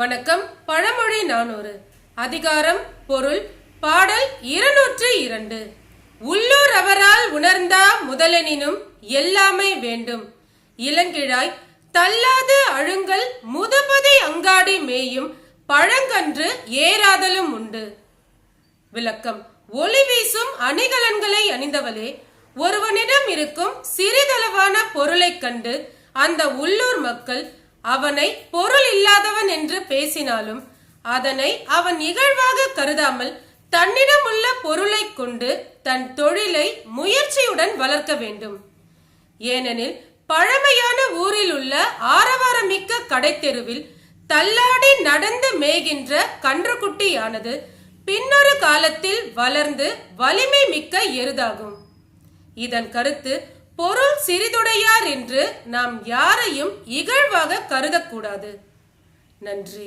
வணக்கம். பழமொழி 400. அதிகாரம் பொருள் பாடல் 202. உள்ளூர் அவரால் உணர்ந்தா முதலெனினும் எல்லாமே வேண்டும். இளங்கிழாய் தள்ளாது அழுங்கல் முதபதி அங்காடி மேயும் பழங்கன்று ஏறாதலும் உண்டு. விளக்கம். ஒளி வீசும் அணிகலன்களை அணிந்தவளே, ஒருவனிடம் இருக்கும் சிறிதளவான பொருளை கண்டு அந்த உள்ளூர் மக்கள் அவனை பொருள் இல்லாதவன் என்று பேசினாலும் அதனை அவன் இகழ்வாக கருதாமல் தன்னிடம் உள்ள பொருளை கொண்டு தன் தொழிலை முயற்சியுடன் வளர்க்க வேண்டும். ஏனெனில் பழமையான ஊரில் உள்ள ஆரவாரமிக்க கடைத்தெருவில் தள்ளாடி நடந்து மேய்கின்ற கன்றுக்குட்டியானது பின்னொரு காலத்தில் வளர்ந்து வலிமை மிக்க எருதாகும். இதன் கருத்து, பொருள் சிறிதுடையார் என்று நாம் யாரையும் இகழ்வாக கருதக்கூடாது. நன்றி.